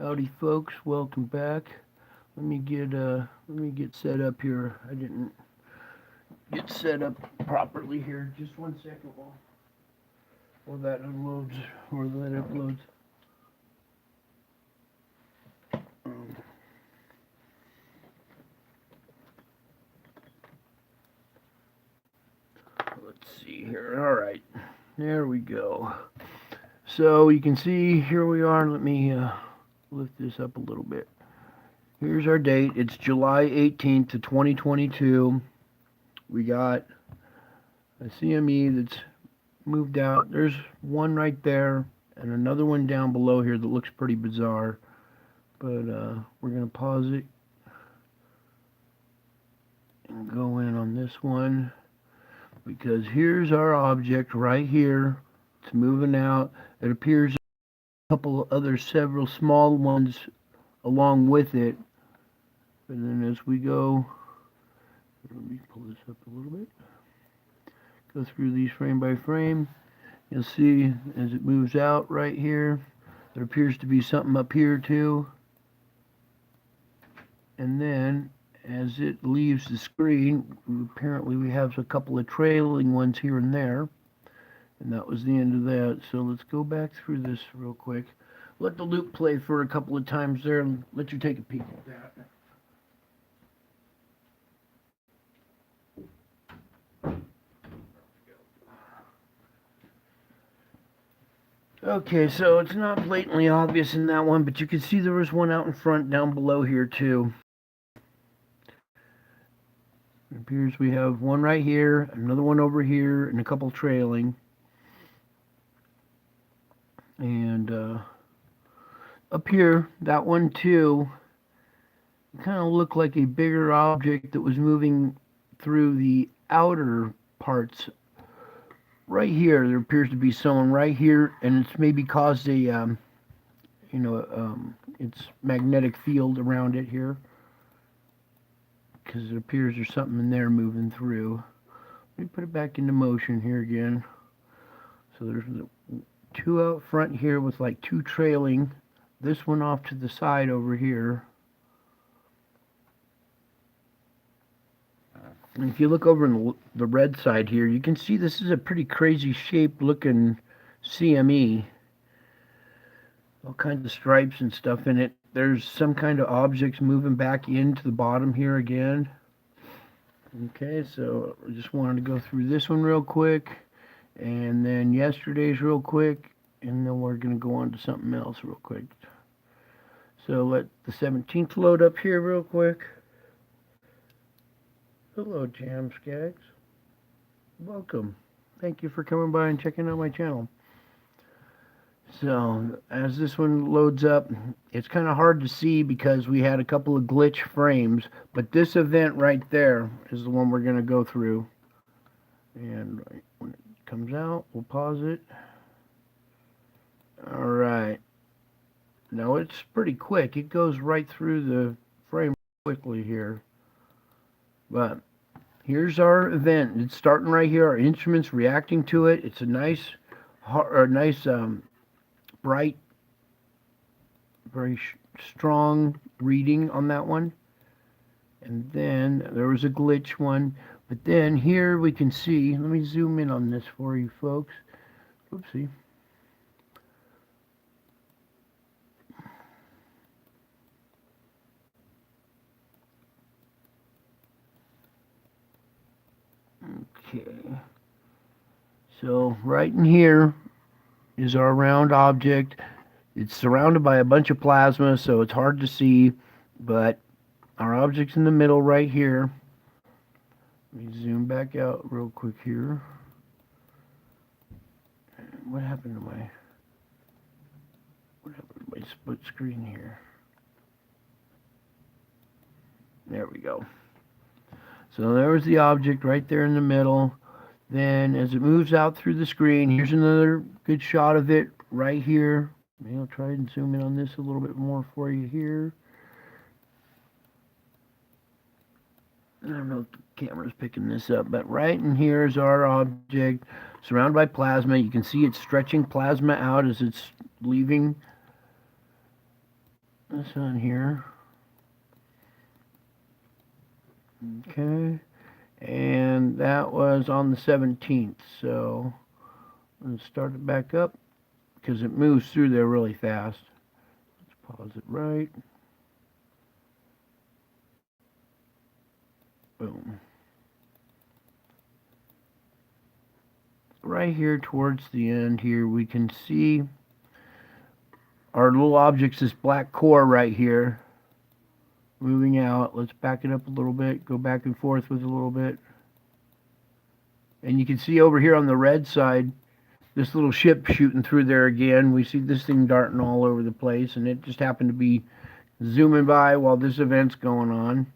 Howdy folks, welcome back. Let me get set up here. I didn't get set up properly here. Just 1 second while that unloads or that uploads. Let's see here. Alright. There we go. So you can see here we are. Let me lift this up a little bit. Here's our date. It's July 18th to 2022. We got a CME that's moved out. There's one right there and another one down below here that looks pretty bizarre. But we're going to pause it and go in on this one because here's our object right here. It's moving out. It appears a couple other several small ones along with it. And then as we go, let me pull this up a little bit, go through these frame by frame, you'll see as it moves out right here, there appears to be something up here too. And then as it leaves the screen, apparently we have a couple of trailing ones here and there. And that was the end of that. So let's go back through this real quick. Let the loop play for a couple of times there and let you take a peek at that. Okay, so it's not blatantly obvious in that one, but you can see there was one out in front down below here too. It appears we have one right here, another one over here, and a couple trailing. And up here, that one too, kind of looked like a bigger object that was moving through the outer parts. Right here, there appears to be someone right here, and it's maybe caused a, its magnetic field around it here, because it appears there's something in there moving through. Let me put it back into motion here again. So there's two out front here with like two trailing. This one off to the side over here. And if you look over in the red side here, you can see this is a pretty crazy shaped looking CME. All kinds of stripes and stuff in it. There's some kind of objects moving back into the bottom here again. Okay, so I just wanted to go through this one real quick. And then yesterday's real quick. And then we're going to go on to something else real quick. So let the 17th load up here real quick. Hello, Jam Skags. Welcome. Thank you for coming by and checking out my channel. So, as this one loads up, it's kind of hard to see because we had a couple of glitch frames, but this event right there is the one we're going to go through. And when it comes out, we'll pause it. Alright. Now, it's pretty quick. It goes right through the frame quickly here. But here's our event. It's starting right here. Our instrument's reacting to it. It's a nice, bright, very strong reading on that one. And then there was a glitch one. But then here we can see, let me zoom in on this for you folks. Oopsie. Okay, so right in here is our round object. It's surrounded by a bunch of plasma, so it's hard to see, but our object's in the middle right here. Let me zoom back out real quick here. What happened to my split screen here? There we go. So there's the object right there in the middle. Then as it moves out through the screen, here's another good shot of it right here. Maybe I'll try and zoom in on this a little bit more for you here. I don't know if the camera's picking this up, but right in here is our object surrounded by plasma. You can see it's stretching plasma out as it's leaving this on here. Okay. And that was on the 17th. So let's start it back up because it moves through there really fast. Let's pause it right. Boom. Right here towards the end here, we can see our little objects, this black core right here, moving out. Let's back it up a little bit, go back and forth with it a little bit. And you can see over here on the red side, this little ship shooting through there again. We see this thing darting all over the place, and it just happened to be zooming by while this event's going on.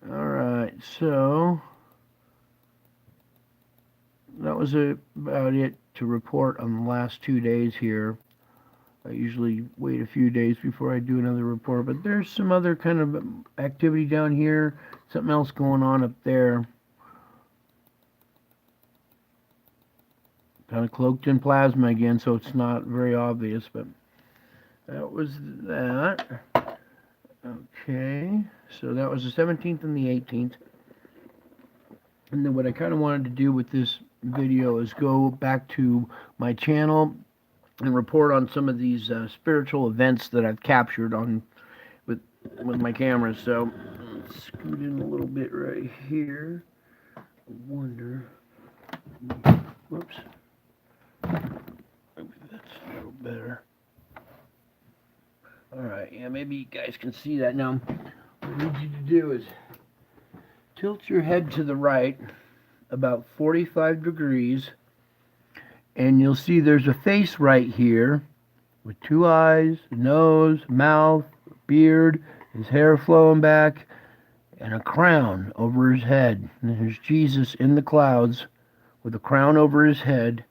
Alright, so that was about it to report on the last 2 days here. I usually wait a few days before I do another report, but there's some other kind of activity down here, something else going on up there. Kind of cloaked in plasma again, so it's not very obvious, but that was that. Okay, so that was the 17th and the 18th. And then what I kind of wanted to do with this video is go back to my channel and report on some of these spiritual events that I've captured on with my camera. So let's scoot in a little bit right here. I wonder. Whoops. Maybe that's a little better. Alright, yeah, maybe you guys can see that now. What I need you to do is tilt your head to the right about 45 degrees, and you'll see there's a face right here with 2 eyes, nose, mouth, beard, his hair flowing back, and a crown over his head. And there's Jesus in the clouds with a crown over his head.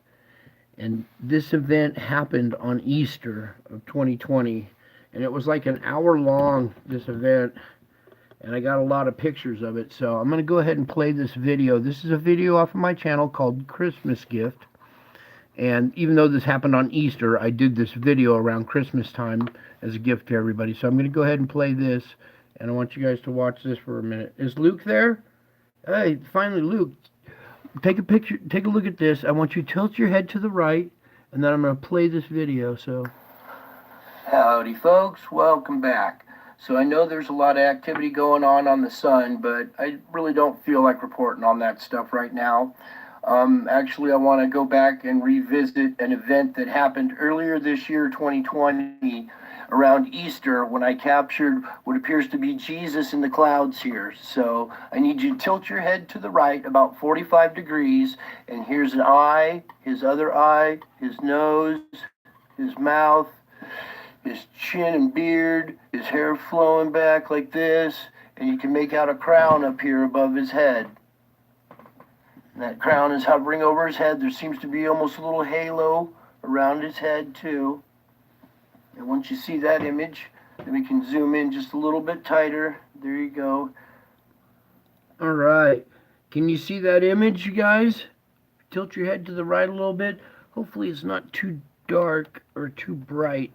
And this event happened on Easter of 2020. And it was like an hour long, this event. And I got a lot of pictures of it. So I'm going to go ahead and play this video. This is a video off of my channel called Christmas Gift. And even though this happened on Easter, I did this video around Christmas time as a gift to everybody. So I'm going to go ahead and play this. And I want you guys to watch this for a minute. Is Luke there? Hey, finally, Luke. Take a picture. Take a look at this. I want you to tilt your head to the right. And then I'm going to play this video. So, howdy, folks. Welcome back. So I know there's a lot of activity going on the sun, but I really don't feel like reporting on that stuff right now. Actually, I want to go back and revisit an event that happened earlier this year, 2020, around Easter, when I captured what appears to be Jesus in the clouds here. So I need you to tilt your head to the right about 45 degrees, and here's an eye, his other eye, his nose, his mouth, his chin and beard, his hair flowing back like this, and you can make out a crown up here above his head. And that crown is hovering over his head. There seems to be almost a little halo around his head too. And once you see that image, then we can zoom in just a little bit tighter. There you go. All right. Can you see that image, you guys? Tilt your head to the right a little bit. Hopefully it's not too dark or too bright.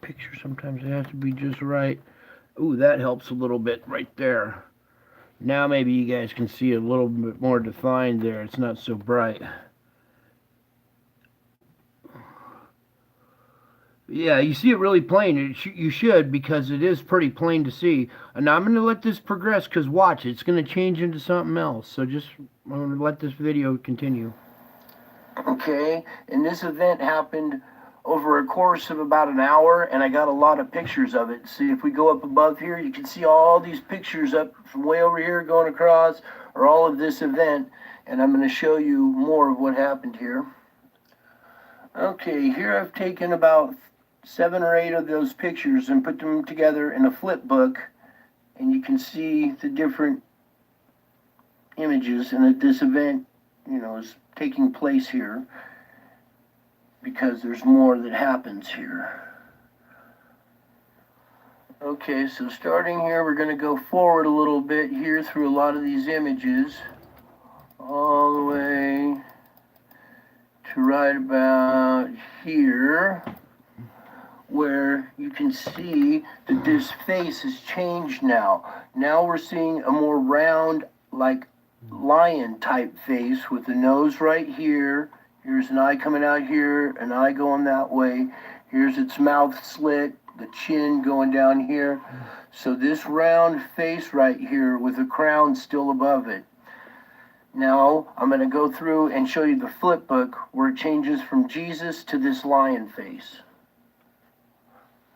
Picture sometimes it has to be just right. Ooh, that helps a little bit right there. Now maybe you guys can see a little bit more defined there. It's not so bright. Yeah, you see it really plain. You should, because it is pretty plain to see. And now I'm going to let this progress, because watch, it's going to change into something else. So just, I'm going to let this video continue. Okay, and this event happened over a course of about an hour, and I got a lot of pictures of it. See, if we go up above here, you can see all these pictures up from way over here going across, or all of this event, and I'm going to show you more of what happened here. Okay, here I've taken about 7 or 8 of those pictures and put them together in a flip book, and you can see the different images, and that this event, you know, is taking place here, because there's more that happens here. Okay, so starting here, we're going to go forward a little bit here through a lot of these images, all the way to right about here, where you can see that this face has changed now. Now we're seeing a more round, like lion type face with the nose right here. Here's an eye coming out here, an eye going that way. Here's its mouth slit, the chin going down here. So this round face right here with a crown still above it. Now I'm going to go through and show you the flip book where it changes from Jesus to this lion face.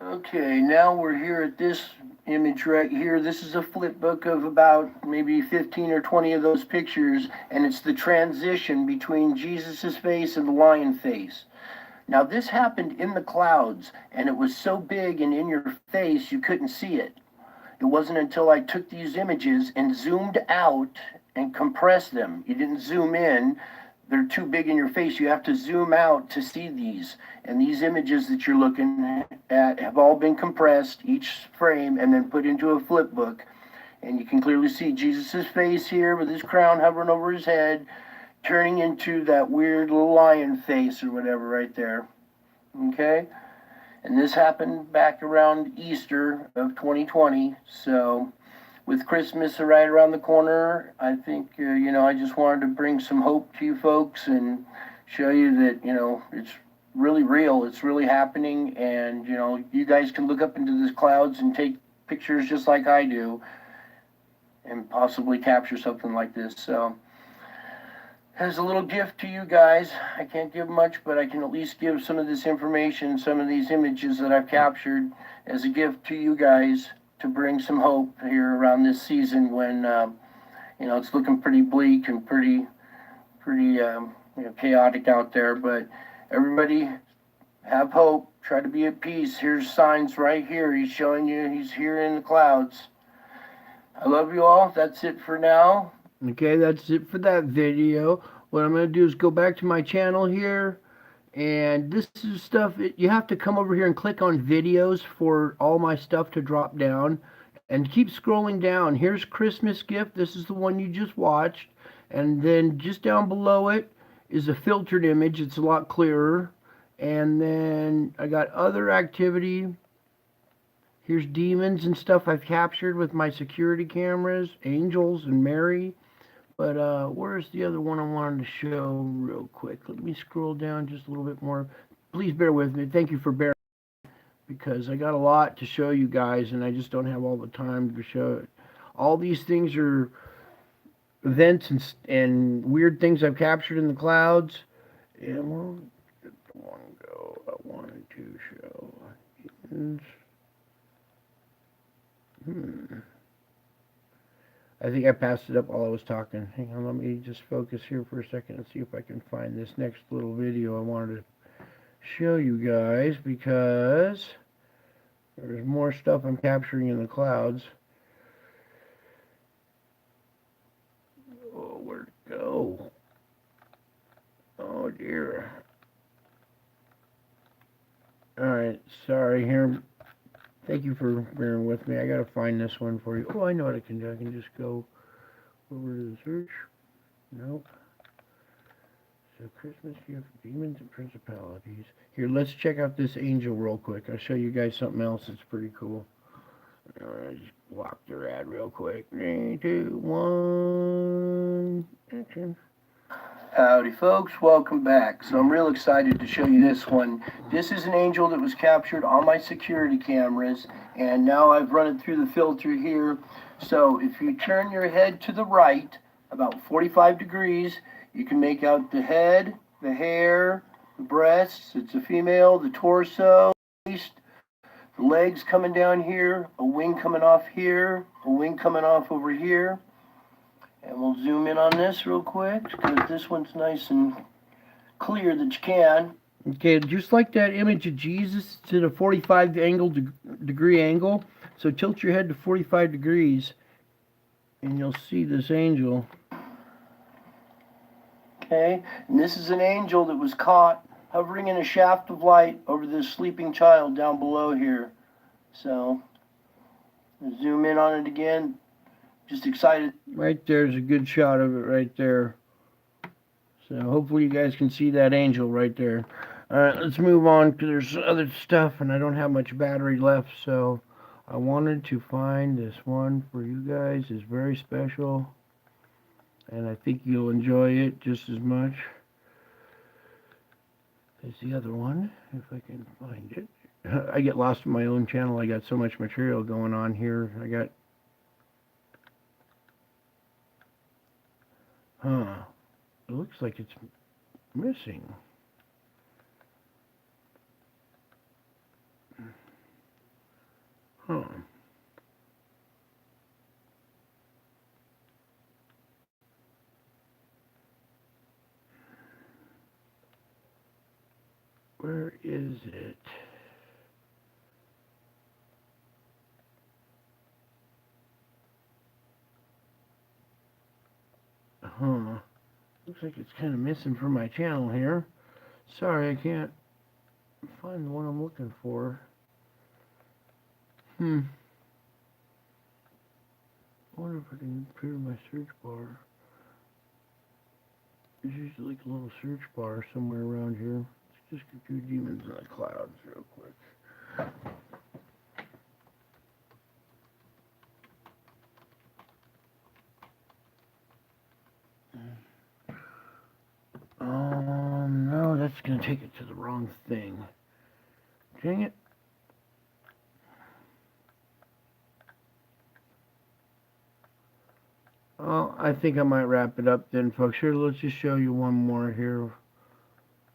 Okay, now we're here at this image right here. This is a flip book of about maybe 15 or 20 of those pictures, and it's the transition between Jesus's face and the lion face. Now this happened in the clouds, and it was so big and in your face you couldn't see it. It wasn't until I took these images and zoomed out and compressed them. You didn't zoom in. They're too big in your face. You have to zoom out to see these. And these images that you're looking at have all been compressed, each frame, and then put into a flip book. And you can clearly see Jesus' face here with his crown hovering over his head, turning into that weird little lion face or whatever right there. Okay? And this happened back around Easter of 2020. So with Christmas right around the corner, I think, I just wanted to bring some hope to you folks and show you that, it's really real. It's really happening. And, you guys can look up into the clouds and take pictures just like I do and possibly capture something like this. So as a little gift to you guys, I can't give much, but I can at least give some of this information, some of these images that I've captured as a gift to you guys to bring some hope here around this season when, it's looking pretty bleak and pretty chaotic out there. But everybody have hope. Try to be at peace. Here's signs right here. He's showing you he's here in the clouds. I love you all. That's it for now. Okay, that's it for that video. What I'm going to do is go back to my channel here. And this is stuff, you have to come over here and click on videos for all my stuff to drop down. And keep scrolling down. Here's Christmas gift. This is the one you just watched. And then just down below it is a filtered image. It's a lot clearer. And then I got other activity. Here's demons and stuff I've captured with my security cameras. Angels and Mary. But where's the other one I wanted to show real quick? Let me scroll down just a little bit more. Please bear with me. Thank you for bearing with me because I got a lot to show you guys and I just don't have all the time to show it. All these things are events and weird things I've captured in the clouds. And where did the one go I wanted to show? I think I passed it up while I was talking. Hang on, let me just focus here for a second and see if I can find this next little video I wanted to show you guys because there's more stuff I'm capturing in the clouds. Oh, where'd it go? Oh dear. Alright, sorry here. Thank you for bearing with me. I gotta find this one for you. Oh, I know what I can do. I can just go over to the search. Nope. So Christmas gift, demons and principalities. Here, let's check out this angel real quick. I'll show you guys something else that's pretty cool. Alright, just walk the ad real quick. 3, 2, 1, action. Howdy folks, welcome back. So I'm real excited to show you this one. This is an angel that was captured on my security cameras and now I've run it through the filter here. So if you turn your head to the right about 45 degrees, you can make out the head, the hair, the breasts, it's a female, the torso, the legs coming down here, a wing coming off here, a wing coming off over here. And we'll zoom in on this real quick because this one's nice and clear that you can. Okay, just like that image of Jesus, it's at a 45 degree angle. So tilt your head to 45 degrees and you'll see this angel. Okay, and this is an angel that was caught hovering in a shaft of light over this sleeping child down below here. So, zoom in on it again. Just excited. Right there's a good shot of it right there. So hopefully you guys can see that angel right there. All right, let's move on because there's other stuff and I don't have much battery left. So I wanted to find this one for you guys. It's very special, and I think you'll enjoy it just as much as the other one, if I can find it. I get lost in my own channel. I got so much material going on here. It looks like it's missing. Huh. Where is it? Huh. Looks like it's kind of missing from my channel here. Sorry, I can't find the one I'm looking for. I wonder if I can appear in my search bar. There's usually like a little search bar somewhere around here. Let's just get 2 demons in the clouds real quick. No, that's gonna take it to the wrong thing. Dang it. Oh, I think I might wrap it up then, folks. Here, let's just show you one more here.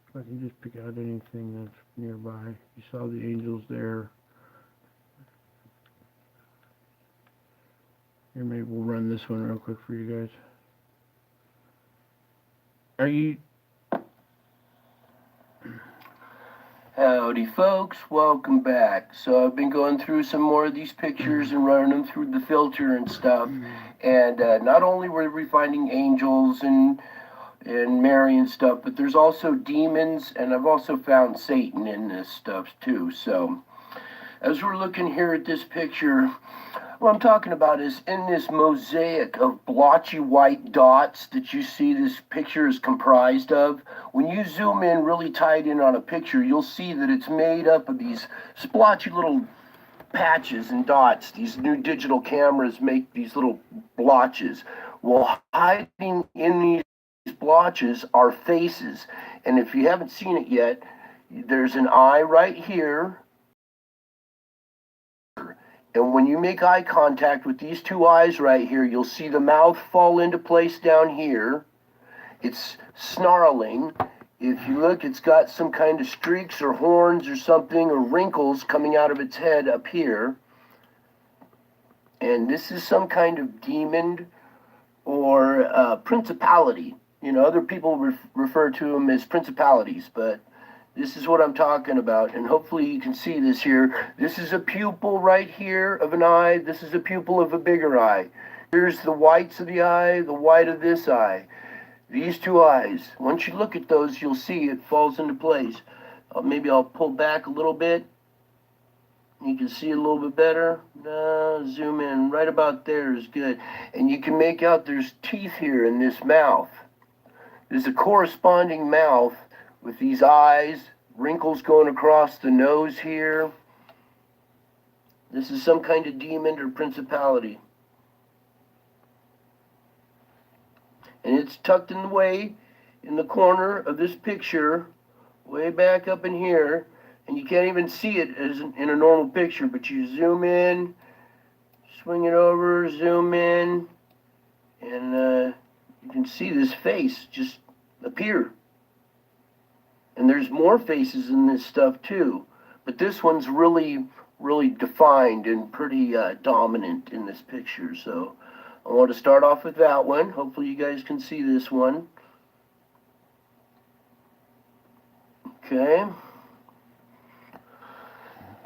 If I can just pick out anything that's nearby. You saw the angels there. Here, maybe we'll run this one real quick for you guys. Are you... Howdy folks, welcome back. So I've been going through some more of these pictures and running them through the filter and stuff. And not only were we finding angels and Mary and stuff, but there's also demons, and I've also found Satan in this stuff too. So as we're looking here at this picture, what I'm talking about is in this mosaic of blotchy white dots that you see this picture is comprised of. When you zoom in really tight in on a picture, you'll see that it's made up of these splotchy little patches and dots. These new digital cameras make these little blotches. Well, hiding in these blotches are faces. And if you haven't seen it yet, there's an eye right here. And when you make eye contact with these 2 eyes right here, you'll see the mouth fall into place down here. It's snarling. If you look, it's got some kind of streaks or horns or something, or wrinkles coming out of its head up here. And this is some kind of demon or principality. You know, other people refer to them as principalities, but this is what I'm talking about, and hopefully you can see this here. This is a pupil right here of an eye. This is a pupil of a bigger eye. Here's the whites of the eye, the white of this eye. These 2 eyes. Once you look at those, you'll see it falls into place. Maybe I'll pull back a little bit. You can see it a little bit better. Zoom in. Right about there is good. And you can make out there's teeth here in this mouth. There's a corresponding mouth with these eyes, wrinkles going across the nose here. This is some kind of demon or principality. And it's tucked in the way in the corner of this picture, way back up in here, and you can't even see it as in a normal picture, but you zoom in, swing it over, zoom in, and you can see this face just appear. And there's more faces in this stuff too, but this one's really defined and pretty dominant in this picture. So I want to start off with that one. Hopefully you guys can see this one. Okay.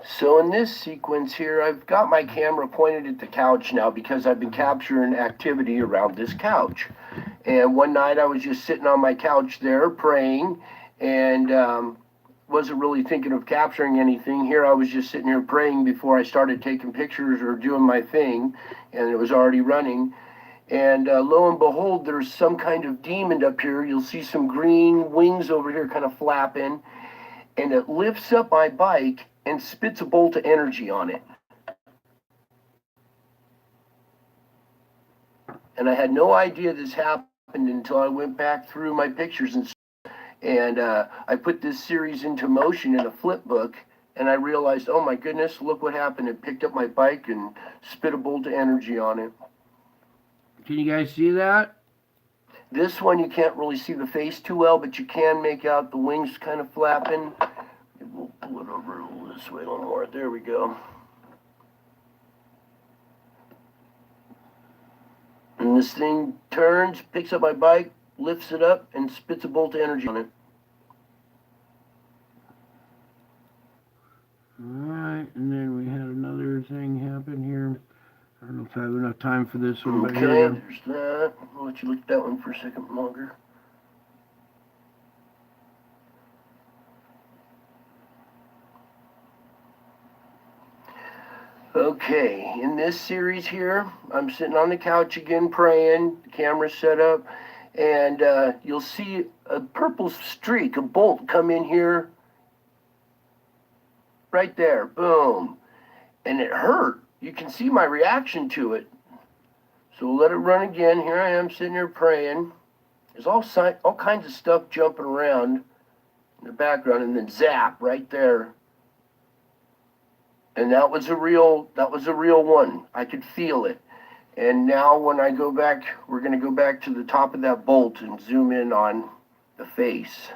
So in this sequence here, I've got my camera pointed at the couch now because I've been capturing activity around this couch. And one night I was just sitting on my couch there praying, and wasn't really thinking of capturing anything. Here I was just sitting here praying before I started taking pictures or doing my thing, and it was already running. And lo and behold, there's some kind of demon up here. You'll see some green wings over here kind of flapping. and it lifts up my bike and spits a bolt of energy on it. And I had no idea this happened until I went back through my pictures and I put this series into motion in a flip book, and I realized, oh my goodness, look what happened. It picked up my bike and spit a bolt of energy on it. Can you guys see that? This one you can't really see the face too well, but you can make out the wings kind of flapping. We'll pull it over this way a little more. There we go. And this thing turns, picks up my bike, lifts it up, and spits a bolt of energy on it. Alright, and then we had another thing happen here. I don't know if I have enough time for this one, but Okay, here we go. there's that. I'll let you look at that one for a second longer. Okay, in this series here, I'm sitting on the couch again praying, the camera's set up, and you'll see a purple streak, a bolt come in here, right there, boom, and it hurt. You can see my reaction to it. So we'll let it run again. Here I am sitting here praying. There's all kinds of stuff jumping around in the background, and then zap right there. And that was a real one. I could feel it. And now when I go back, we're going to go back to the top of that bolt and zoom in on the face.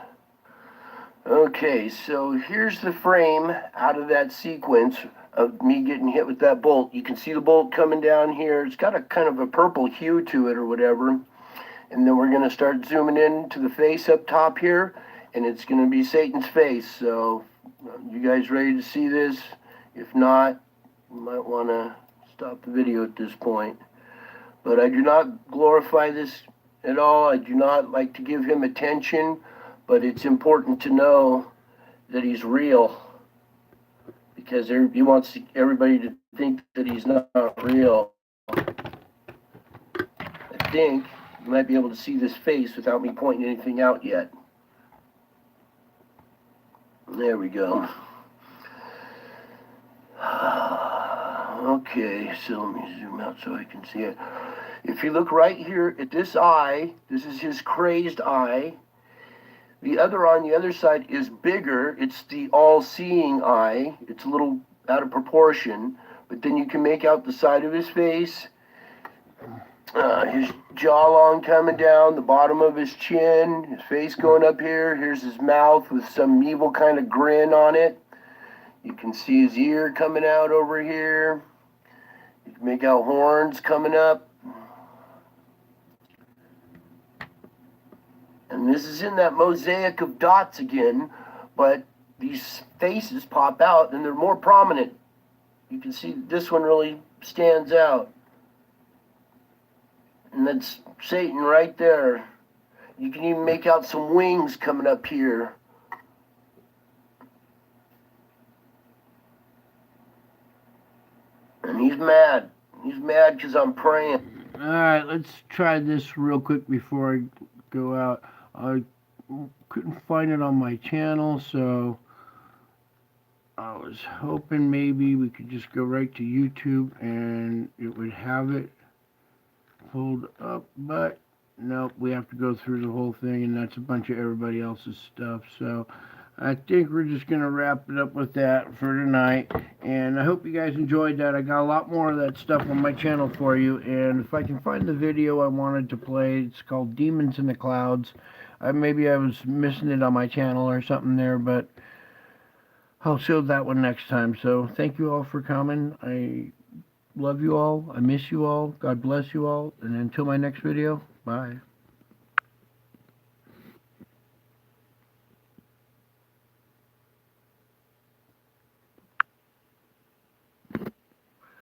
Okay, so here's the frame out of that sequence of me getting hit with that bolt. You can see the bolt coming down here. It's got a kind of a purple hue to it or whatever. And then we're going to start zooming in to the face up top here, and it's going to be Satan's face. So you guys ready to see this? If not, you might want to stop the video at this point. But I do not glorify this at all. I do not like to give him attention, but it's important to know that he's real, because he wants everybody to think that he's not real. I think you might be able to see this face without me pointing anything out yet. There we go. Okay, so let me zoom out so I can see it. If you look right here at this eye, this is his crazed eye. The other on the other side is bigger. It's the all-seeing eye. It's a little out of proportion, but then you can make out the side of his face, his jawline coming down, the bottom of his chin, his face going up here. Here's his mouth with some evil kind of grin on it. You can see his ear coming out over here. You can make out horns coming up. And this is in that mosaic of dots again, but these faces pop out and they're more prominent. You can see this one really stands out. And that's Satan right there. You can even make out some wings coming up here. And he's mad. He's mad because I'm praying. Alright, let's try this real quick before I go out. I couldn't find it on my channel, so I was hoping maybe we could just go right to YouTube and it would have it pulled up, but nope, we have to go through the whole thing, and that's a bunch of everybody else's stuff. So I think we're just going to wrap it up with that for tonight, and I hope you guys enjoyed that. I got a lot more of that stuff on my channel for you, and if I can find the video I wanted to play, it's called Demons in the Clouds. Maybe I was missing it on my channel or something there, but I'll show that one next time. So thank you all for coming. I love you all. I miss you all. God bless you all. And until my next video, bye.